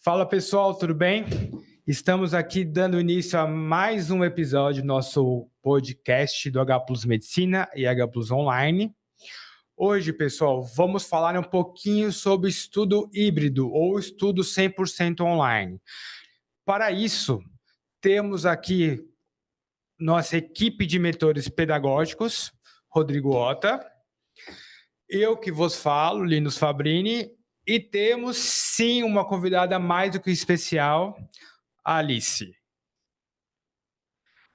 Fala pessoal, tudo bem? Estamos aqui dando início a mais um episódio do nosso podcast do H Plus Medicina e H Plus Online. Hoje, pessoal, vamos falar um pouquinho sobre estudo híbrido ou estudo 100% online. Para isso, temos aqui nossa equipe de mentores pedagógicos, Rodrigo Ota, eu que vos falo, Linus Fabrini, e temos sim uma convidada mais do que especial, a Alice,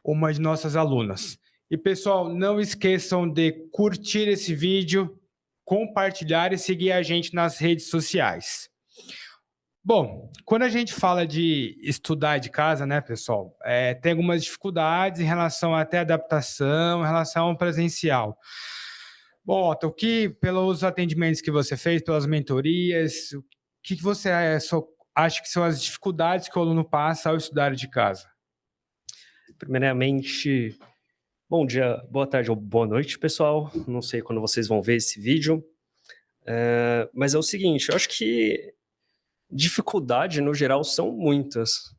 uma de nossas alunas. E pessoal, não esqueçam de curtir esse vídeo, compartilhar e seguir a gente nas redes sociais. Bom, quando a gente fala de estudar de casa, né, pessoal, tem algumas dificuldades em relação até adaptação, em relação ao presencial. Bom, Otto, pelos atendimentos que você fez, pelas mentorias, o que você acha que são as dificuldades que o aluno passa ao estudar de casa? Primeiramente, bom dia, boa tarde ou boa noite, pessoal. Não sei quando vocês vão ver esse vídeo. Mas é o seguinte, eu acho que dificuldade, no geral, são muitas.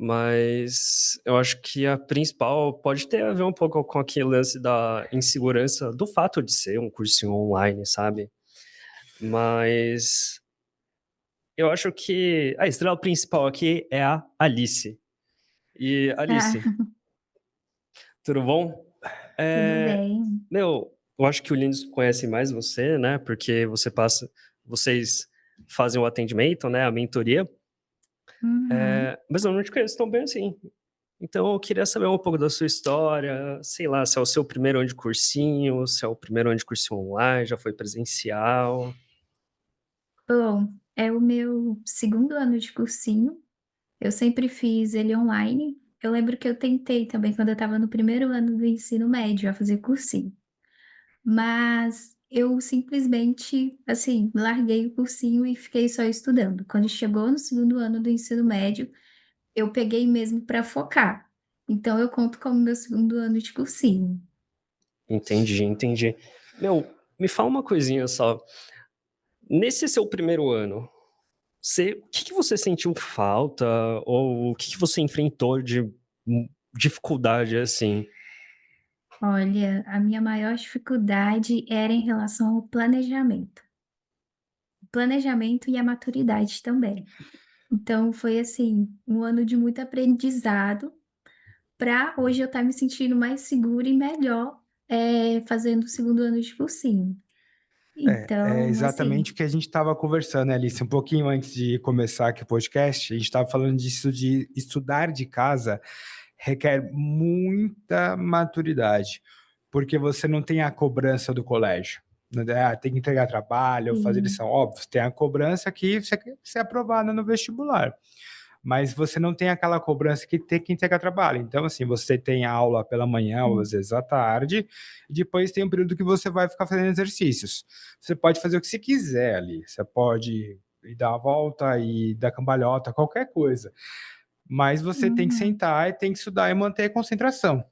Mas eu acho que a principal pode ter a ver um pouco com aquele lance da insegurança do fato de ser um cursinho online, sabe? Mas eu acho que a estrela principal aqui é a Alice. E, Alice, tudo bom? Tudo bem. Eu acho que o Linus conhece mais você, né? Porque vocês fazem o atendimento, né? A mentoria. Uhum. Mas eu não te conheço tão bem assim. Então eu queria saber um pouco da sua história, sei lá, se é o seu primeiro ano de cursinho, se é o primeiro ano de cursinho online, já foi presencial. Bom, é o meu segundo ano de cursinho. Eu sempre fiz ele online. Eu lembro que eu tentei também quando eu estava no primeiro ano do ensino médio a fazer cursinho. Mas eu simplesmente, assim, larguei o cursinho e fiquei só estudando. Quando chegou no segundo ano do ensino médio, eu peguei mesmo para focar. Então eu conto como meu segundo ano de cursinho. Entendi. Me fala uma coisinha só. Nesse seu primeiro ano, o que você sentiu falta ou o que você enfrentou de dificuldade assim? Olha, a minha maior dificuldade era em relação ao planejamento. O planejamento e a maturidade também. Então foi assim, um ano de muito aprendizado para hoje eu estar me sentindo mais segura e melhor, fazendo o segundo ano de cursinho. É Então, assim, exatamente o que a gente estava conversando, né, Alice? Um pouquinho antes de começar aqui o podcast, a gente estava falando disso de estudar de casa requer muita maturidade, porque você não tem a cobrança do colégio. Né? Tem que entregar trabalho, fazer sim, lição. Óbvio, tem a cobrança que você quer ser aprovada no vestibular. Mas você não tem aquela cobrança que tem que entregar trabalho. Então, assim, você tem aula pela manhã ou às sim. vezes à tarde, e depois tem um período que você vai ficar fazendo exercícios. Você pode fazer o que você quiser ali, você pode ir dar a volta e dar cambalhota, qualquer coisa. Mas você tem que Uhum, sentar e tem que estudar e manter a concentração.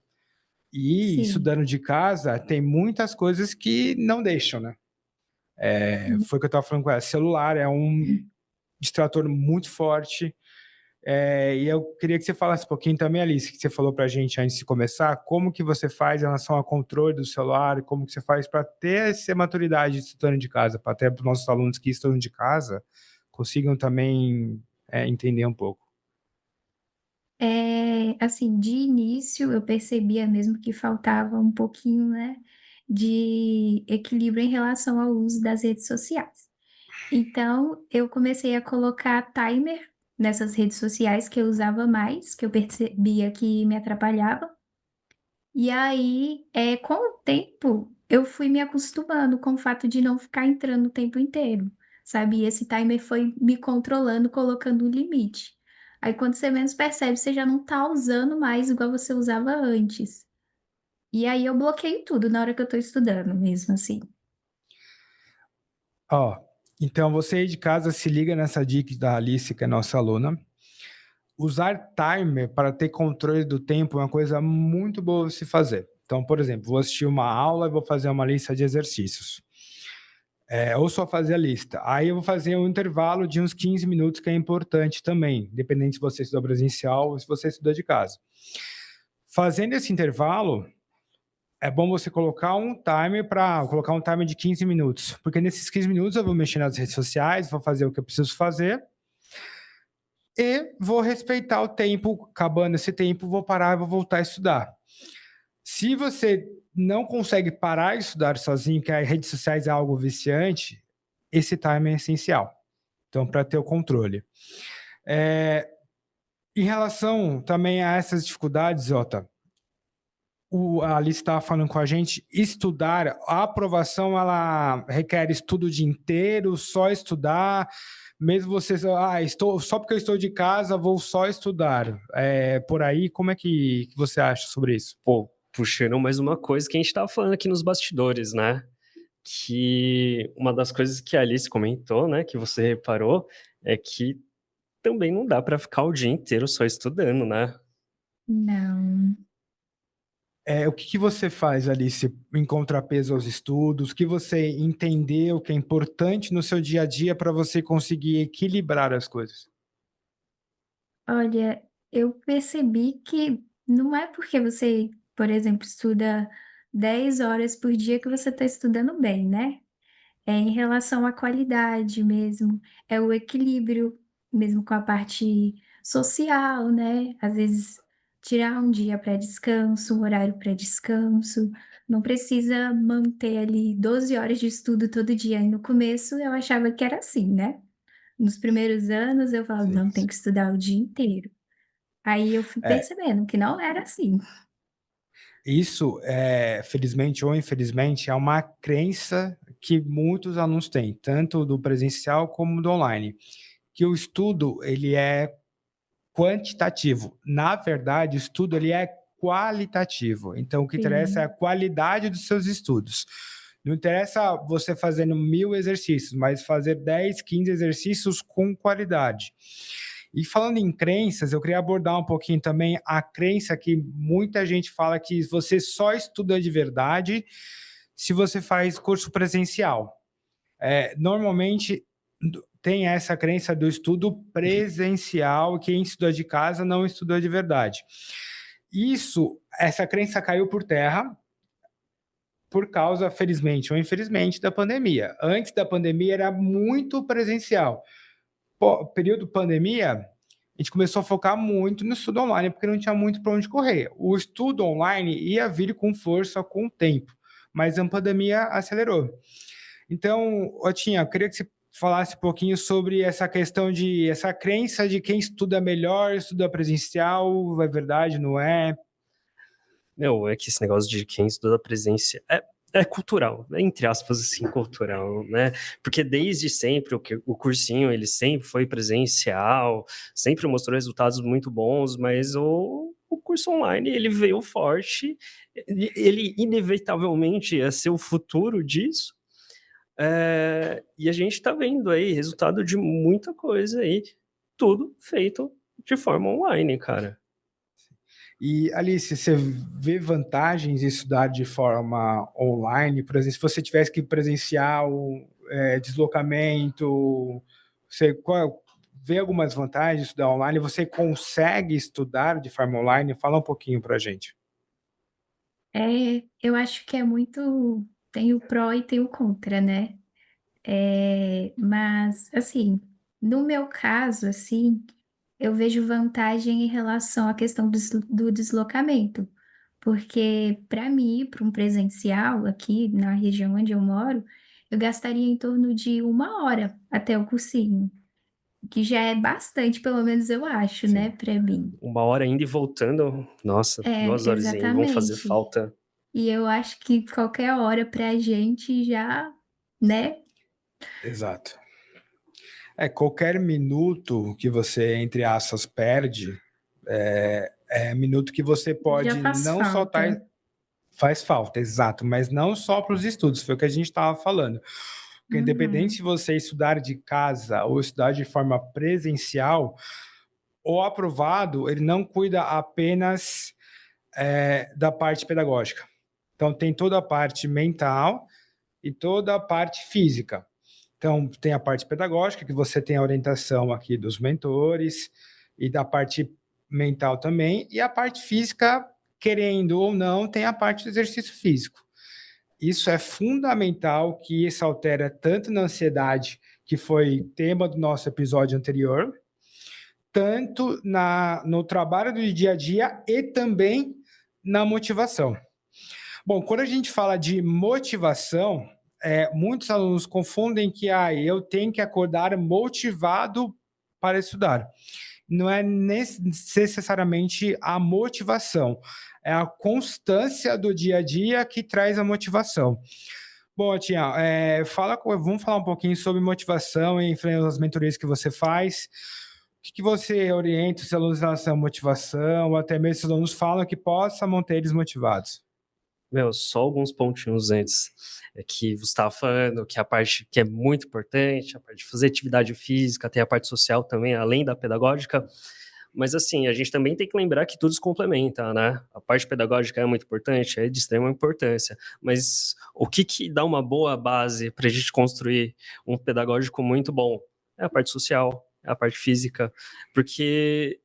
E sim. estudando de casa, tem muitas coisas que não deixam, né? Uhum. Foi o que eu estava falando com ela. Celular é um distrator muito forte. E eu queria que você falasse um pouquinho também, Alice, que você falou para a gente antes de começar, como que você faz em relação ao controle do celular, como que você faz para ter essa maturidade estudando de casa, para até para os nossos alunos que estudam de casa consigam também entender um pouco. Assim, de início eu percebia mesmo que faltava um pouquinho, né, de equilíbrio em relação ao uso das redes sociais. Então, eu comecei a colocar timer nessas redes sociais que eu usava mais, que eu percebia que me atrapalhava. E aí, com o tempo, eu fui me acostumando com o fato de não ficar entrando o tempo inteiro, sabe? E esse timer foi me controlando, colocando um limite. Aí, quando você menos percebe, você já não tá usando mais igual você usava antes. E aí eu bloqueio tudo na hora que eu tô estudando mesmo, assim. Ó, então você aí de casa se liga nessa dica da Alice, que é nossa aluna. Usar timer para ter controle do tempo é uma coisa muito boa de se fazer. Então, por exemplo, vou assistir uma aula e vou fazer uma lista de exercícios. ou só fazer a lista. Aí eu vou fazer um intervalo de uns 15 minutos, que é importante também, independente se você estuda presencial ou se você estuda de casa. Fazendo esse intervalo, é bom você colocar um timer de 15 minutos, porque nesses 15 minutos eu vou mexer nas redes sociais, vou fazer o que eu preciso fazer e vou respeitar o tempo. Acabando esse tempo, vou parar e vou voltar a estudar. Se você não consegue parar de estudar sozinho, que as redes sociais é algo viciante, esse timer é essencial. Então, para ter o controle. Em relação também a essas dificuldades, Jota, a Alice estava falando com a gente, estudar, a aprovação, ela requer estudo o dia inteiro, só estudar, mesmo você, só porque eu estou de casa, vou só estudar. Por aí, como é que você acha sobre isso? Pô, puxando mais uma coisa que a gente estava falando aqui nos bastidores, né? Que uma das coisas que a Alice comentou, né, que você reparou, é que também não dá para ficar o dia inteiro só estudando, né? Não. O que você faz, Alice, em contrapeso aos estudos? O que você entendeu que é importante no seu dia a dia para você conseguir equilibrar as coisas? Olha, eu percebi que não é porque você, por exemplo, estuda 10 horas por dia que você está estudando bem, né? É em relação à qualidade mesmo, é o equilíbrio mesmo com a parte social, né? Às vezes tirar um dia para descanso, um horário para descanso, não precisa manter ali 12 horas de estudo todo dia. E no começo eu achava que era assim, né? Nos primeiros anos eu falava, Sim. não, tem que estudar o dia inteiro. Aí eu fui É, percebendo que não era assim. Isso, felizmente ou infelizmente, é uma crença que muitos alunos têm, tanto do presencial como do online, que o estudo ele é quantitativo. Na verdade, o estudo ele é qualitativo. Então, o que interessa é a Sim. qualidade dos seus estudos. Não interessa você fazendo 1000 exercícios, mas fazer 10, 15 exercícios com qualidade. E falando em crenças, eu queria abordar um pouquinho também a crença que muita gente fala que você só estuda de verdade se você faz curso presencial. Normalmente tem essa crença do estudo presencial, quem estuda de casa não estuda de verdade. Essa crença caiu por terra por causa, felizmente ou infelizmente, da pandemia. Antes da pandemia era muito presencial. Período pandemia, a gente começou a focar muito no estudo online, porque não tinha muito para onde correr. O estudo online ia vir com força com o tempo, mas a pandemia acelerou. Então, Otinha, eu queria que você falasse um pouquinho sobre essa questão essa crença de quem estuda melhor, estuda presencial, é verdade, não é? Meu, é que esse negócio de quem estuda presencial é cultural, entre aspas, assim, cultural, né? Porque desde sempre o cursinho, ele sempre foi presencial, sempre mostrou resultados muito bons, mas o curso online, ele veio forte, ele inevitavelmente ia ser o futuro disso, e a gente tá vendo aí resultado de muita coisa aí, tudo feito de forma online, cara. E, Alice, você vê vantagens em estudar de forma online? Por exemplo, se você tivesse que presenciar o deslocamento, vê algumas vantagens de estudar online? Você consegue estudar de forma online? Fala um pouquinho para a gente. Eu acho que é muito. Tem o pró e tem o contra, né? Mas, assim, no meu caso, assim, eu vejo vantagem em relação à questão do deslocamento, porque para mim ir para um presencial aqui na região onde eu moro, eu gastaria em torno de 1 hora até o cursinho, que já é bastante, pelo menos eu acho, né, Sim. para mim. 1 hora indo e voltando, nossa, 2 horas aí vão fazer Exatamente. falta. E eu acho que qualquer hora pra gente já, né, Exato. Qualquer minuto que você, entre aspas, perde, minuto que você já pode faz não só estar. falta. Faz falta, exato, mas não só para os estudos, foi o que a gente estava falando. Porque independente se Uhum. você estudar de casa ou estudar de forma presencial, o aprovado, ele não cuida apenas da parte pedagógica. Então, tem toda a parte mental, e toda a parte física. Então, tem a parte pedagógica, que você tem a orientação aqui dos mentores, e da parte mental também, e a parte física, querendo ou não, tem a parte do exercício físico. Isso é fundamental, que isso altera tanto na ansiedade, que foi tema do nosso episódio anterior, tanto no trabalho do dia a dia e também na motivação. Bom, quando a gente fala de motivação, muitos alunos confundem que eu tenho que acordar motivado para estudar. Não é necessariamente a motivação, é a constância do dia a dia que traz a motivação. Bom, Tia, vamos falar um pouquinho sobre motivação e as mentorias que você faz. O que você orienta os alunos em relação à motivação, ou até mesmo se os alunos falam que possa manter eles motivados? Só alguns pontinhos antes. É que você estava falando que a parte que é muito importante, a parte de fazer atividade física, tem a parte social também, além da pedagógica. Mas, assim, a gente também tem que lembrar que tudo se complementa, né? A parte pedagógica é muito importante, é de extrema importância. Mas o que dá uma boa base para a gente construir um pedagógico muito bom? É a parte social, é a parte física. Porque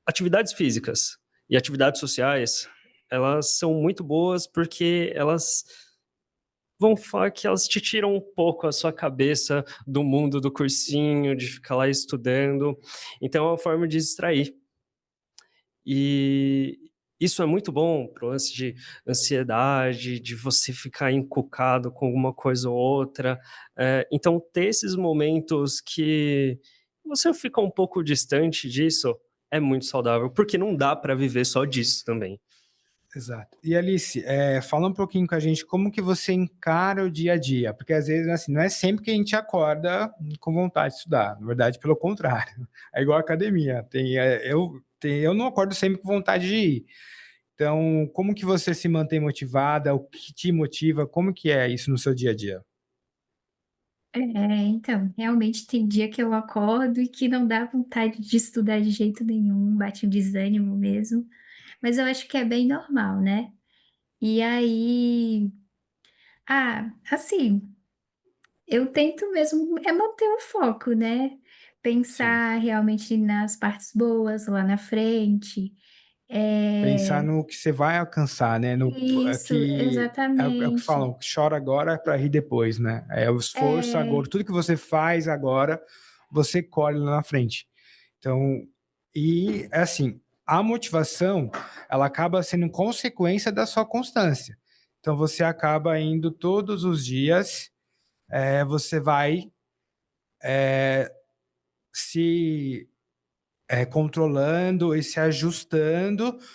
atividades físicas e atividades sociais, elas são muito boas porque elas vão falar que elas te tiram um pouco a sua cabeça do mundo do cursinho, de ficar lá estudando. Então é uma forma de distrair. E isso é muito bom para o lance de ansiedade, de você ficar encucado com alguma coisa ou outra. Então ter esses momentos que você fica um pouco distante disso é muito saudável, porque não dá para viver só disso também. Exato. E Alice, fala um pouquinho com a gente como que você encara o dia a dia, porque às vezes assim, não é sempre que a gente acorda com vontade de estudar, na verdade, pelo contrário, é igual a academia, eu não acordo sempre com vontade de ir. Então, como que você se mantém motivada, o que te motiva, como que é isso no seu dia a dia? Então, realmente tem dia que eu acordo e que não dá vontade de estudar de jeito nenhum, bate um desânimo mesmo, mas eu acho que é bem normal, né? E aí, assim, eu tento mesmo manter o foco, né? Sim. Pensar realmente nas partes boas lá na frente. Pensar É, no que você vai alcançar, né? isso, É o que exatamente. falam, chora agora para rir depois, né? É o esforço agora, É, tudo que você faz agora, você colhe lá na frente. Então, e assim, a motivação, ela acaba sendo consequência da sua constância. Então, você acaba indo todos os dias, você vai se controlando e se ajustando para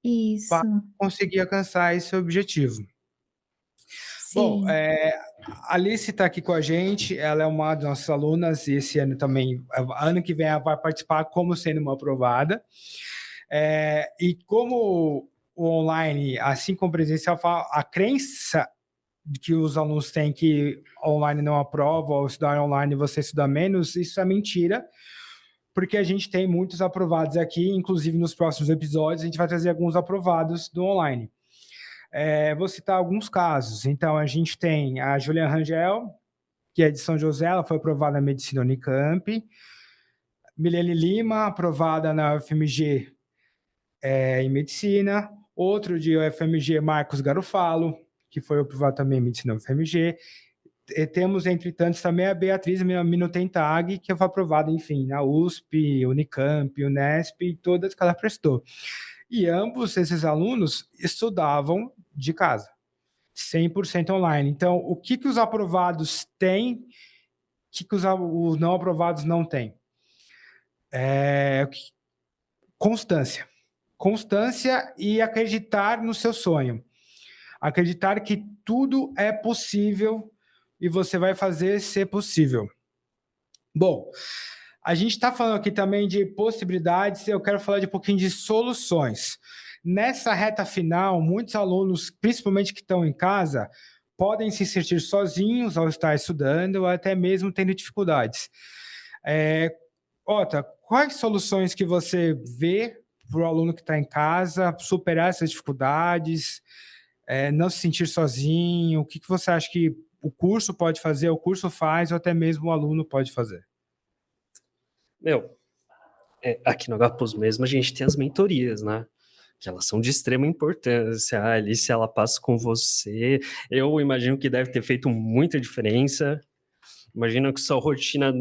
isso, conseguir alcançar esse objetivo. Bom, sim. a Alice está aqui com a gente, ela é uma das nossas alunas e esse ano também, ano que vem ela vai participar como sendo uma aprovada. E como o online, assim como o presencial, a crença que os alunos têm que online não aprova, ou estudar online você estuda menos, isso é mentira, porque a gente tem muitos aprovados aqui, inclusive nos próximos episódios a gente vai trazer alguns aprovados do online. Vou citar alguns casos. Então, a gente tem a Juliana Rangel, que é de São José, ela foi aprovada na Medicina Unicamp. Milene Lima, aprovada na UFMG em Medicina. Outro de UFMG, Marcos Garofalo, que foi aprovado também em Medicina UFMG. E temos, entre tantos, também a Beatriz Minutentag, que foi aprovada, enfim, na USP, Unicamp, Unesp, e todas que ela prestou. E ambos esses alunos estudavam de casa, 100% online. Então, o que os aprovados têm, o que os não aprovados não têm? Constância. Constância e acreditar no seu sonho. Acreditar que tudo é possível e você vai fazer ser possível. Bom, a gente está falando aqui também de possibilidades, eu quero falar de um pouquinho de soluções. Nessa reta final, muitos alunos, principalmente que estão em casa, podem se sentir sozinhos ao estar estudando ou até mesmo tendo dificuldades. Ota, quais soluções que você vê para o aluno que está em casa superar essas dificuldades? não se sentir sozinho? O que você acha que o curso pode fazer, o curso faz, ou até mesmo o aluno pode fazer? Aqui no HPUS mesmo a gente tem as mentorias, né? Que elas são de extrema importância. A Alice, ela passa com você. Eu imagino que deve ter feito muita diferença. Imagino que sua rotina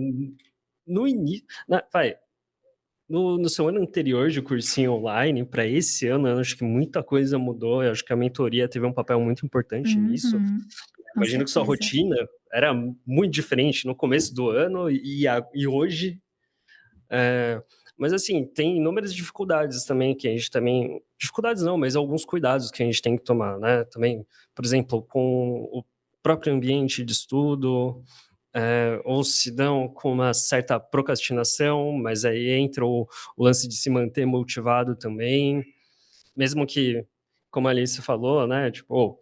no início... No seu ano anterior de cursinho online, para esse ano, eu acho que muita coisa mudou. Eu acho que a mentoria teve um papel muito importante nisso. Com Imagino que sua certeza. rotina era muito diferente no começo do ano e hoje. Mas assim, tem inúmeras dificuldades também que a gente também... Dificuldades não, mas alguns cuidados que a gente tem que tomar, né? Também, por exemplo, com o próprio ambiente de estudo, ou se não com uma certa procrastinação, mas aí entra o lance de se manter motivado também, mesmo que, como a Alice falou, né, tipo,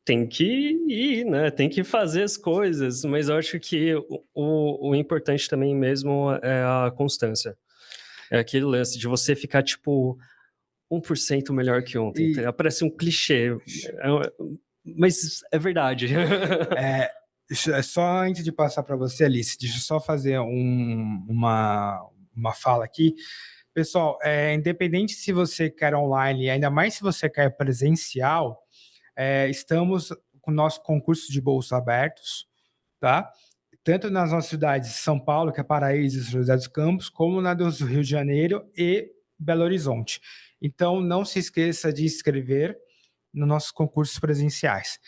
tem que ir, né, tem que fazer as coisas, mas eu acho que o importante também mesmo é a constância, é aquele lance de você ficar, tipo, 1% melhor que ontem, E parece um clichê, mas é verdade. só antes de passar para você, Alice, deixa eu só fazer uma fala aqui. Pessoal, independente se você quer online, ainda mais se você quer presencial, estamos com o nosso concurso de bolsa abertos, tá? Tanto nas nossas cidades de São Paulo, que é Paraíso e São José dos Campos, como na do Rio de Janeiro e Belo Horizonte. Então, não se esqueça de inscrever nos nossos concursos presenciais.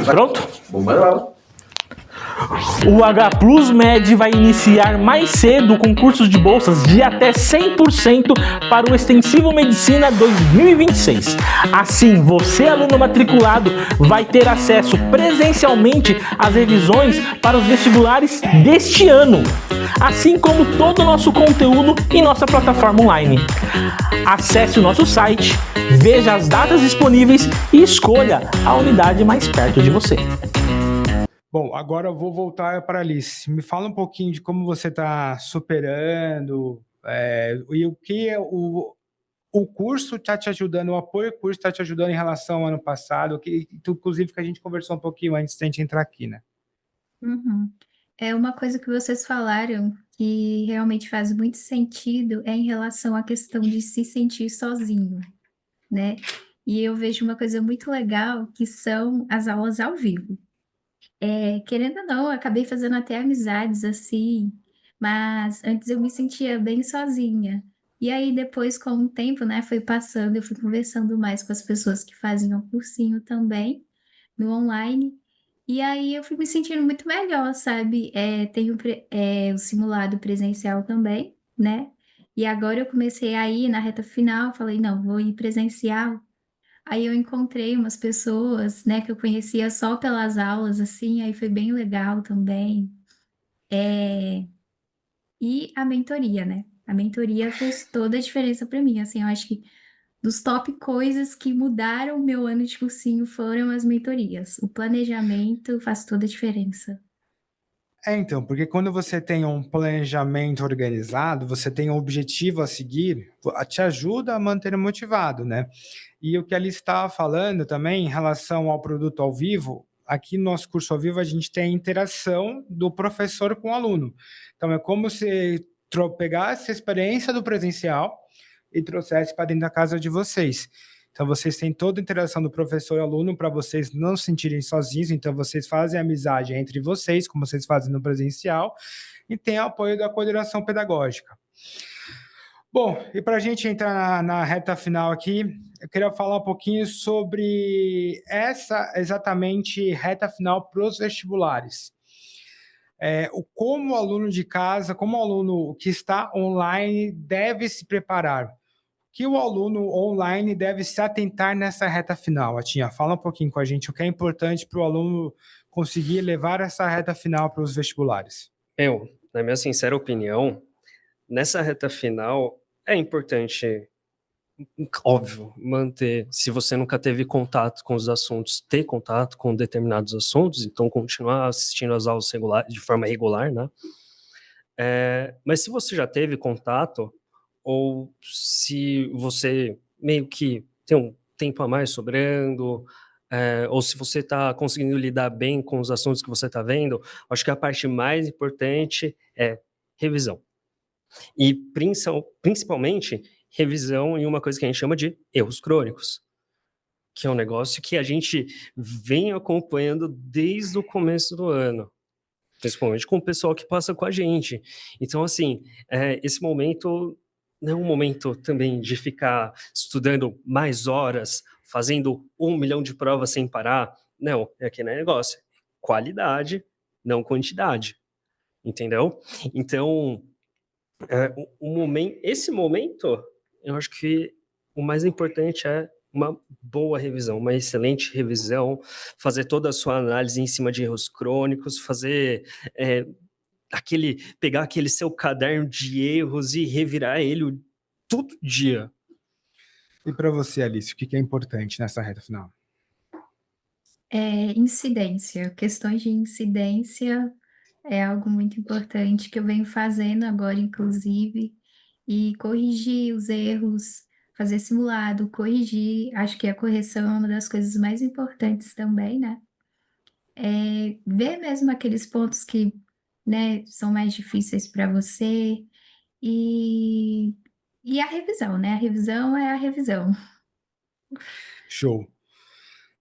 Pronto? O H Plus Med vai iniciar mais cedo concursos de bolsas de até 100% para o Extensivo Medicina 2026. Assim, você, aluno matriculado, vai ter acesso presencialmente às revisões para os vestibulares deste ano, assim como todo o nosso conteúdo em nossa plataforma online. Acesse o nosso site, veja as datas disponíveis e escolha a unidade mais perto de você. Bom, agora eu vou voltar para a Alice. Me fala um pouquinho de como você está superando e o que o curso está te ajudando, o apoio ao curso está te ajudando em relação ao ano passado, inclusive que a gente conversou um pouquinho antes de a gente entrar aqui, né? É uma coisa que vocês falaram que realmente faz muito sentido em relação à questão de se sentir sozinho, né? E eu vejo uma coisa muito legal que são as aulas ao vivo. Querendo ou não, eu acabei fazendo até amizades assim, mas antes eu me sentia bem sozinha. E aí depois, com o tempo, né, foi passando, eu fui conversando mais com as pessoas que faziam o cursinho também, no online, e aí eu fui me sentindo muito melhor, sabe? Tenho o simulado presencial também, né? E agora eu comecei a ir na reta final, falei, não, vou ir presencial. Aí eu encontrei umas pessoas, né, que eu conhecia só pelas aulas, assim, aí foi bem legal também. E a mentoria, né? A mentoria fez toda a diferença para mim, assim, eu acho que dos top coisas que mudaram o meu ano de cursinho foram as mentorias. O planejamento faz toda a diferença. Então, porque quando você tem um planejamento organizado, você tem um objetivo a seguir, te ajuda a manter motivado, né? E o que a Alice estava falando também em relação ao produto ao vivo, aqui no nosso curso ao vivo a gente tem a interação do professor com o aluno. Então, é como se pegasse a experiência do presencial e trouxesse para dentro da casa de vocês. Então, vocês têm toda a interação do professor e aluno para vocês não se sentirem sozinhos. Então, vocês fazem amizade entre vocês, como vocês fazem no presencial, e tem o apoio da coordenação pedagógica. Bom, e para a gente entrar na reta final aqui, eu queria falar um pouquinho sobre essa exatamente reta final para os vestibulares. Como o aluno de casa, como o aluno que está online deve se preparar. Que o aluno online deve se atentar nessa reta final? Atinha, fala um pouquinho com a gente o que é importante para o aluno conseguir levar essa reta final para os vestibulares. Na minha sincera opinião, nessa reta final é importante, óbvio, manter, se você nunca teve contato com os assuntos, ter contato com determinados assuntos, então continuar assistindo às aulas regulares, de forma regular, né? Mas se você já teve contato, ou se você meio que tem tempo a mais sobrando, ou se você está conseguindo lidar bem com os assuntos que você está vendo, acho que a parte mais importante é revisão. E principalmente revisão em uma coisa que a gente chama de erros crônicos, que é um negócio que a gente vem acompanhando desde o começo do ano, principalmente com o pessoal que passa com a gente. Então, assim, esse momento não é um momento também de ficar estudando mais horas, fazendo 1 milhão de provas sem parar. Não, é aquele negócio. Qualidade, não quantidade. Entendeu? Então, esse momento, eu acho que o mais importante é uma boa revisão, uma excelente revisão, fazer toda a sua análise em cima de erros crônicos, fazer pegar aquele seu caderno de erros e revirar ele todo dia. E para você, Alice, o que é importante nessa reta final? Incidência. Questões de incidência é algo muito importante que eu venho fazendo agora, inclusive, e corrigir os erros, fazer simulado, corrigir. Acho que a correção é uma das coisas mais importantes também, né? Ver mesmo aqueles pontos que, né, são mais difíceis para você e, e a revisão, né? A revisão é a revisão. Show.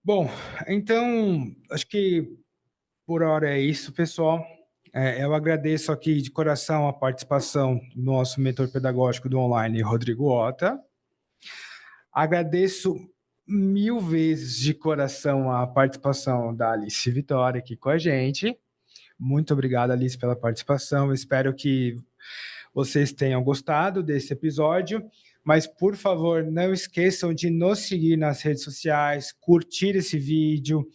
Bom, então, acho que por hora é isso, pessoal. Eu agradeço aqui de coração a participação do nosso mentor pedagógico do online, Rodrigo Ota. Agradeço 1000 vezes de coração a participação da Alice Vitória aqui com a gente. Muito obrigado, Alice, pela participação. Espero que vocês tenham gostado desse episódio. Mas, por favor, não esqueçam de nos seguir nas redes sociais, curtir esse vídeo.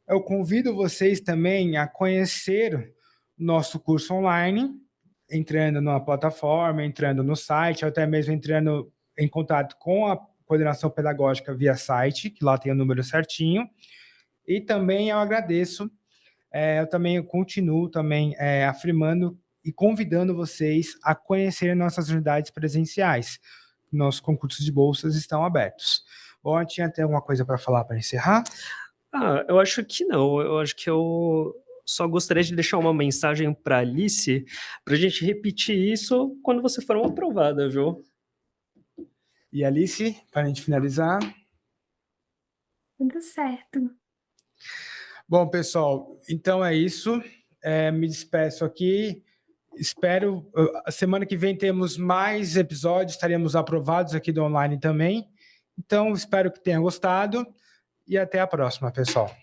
Eu convido vocês também a conhecer nosso curso online, entrando na plataforma, entrando no site, ou até mesmo entrando em contato com a coordenação pedagógica via site, que lá tem o número certinho. E também eu agradeço, eu também continuo também afirmando e convidando vocês a conhecerem nossas unidades presenciais. Nossos concursos de bolsas estão abertos. Bom, tinha até alguma coisa para falar para encerrar? Eu acho que não. Eu acho que eu só gostaria de deixar uma mensagem para Alice, para a gente repetir isso quando você for uma aprovada, viu? E Alice, para a gente finalizar? Tudo certo. Bom, pessoal, então é isso. Me despeço aqui. Espero, a semana que vem temos mais episódios, estaremos aprovados aqui do online também. Então, espero que tenham gostado e até a próxima, pessoal.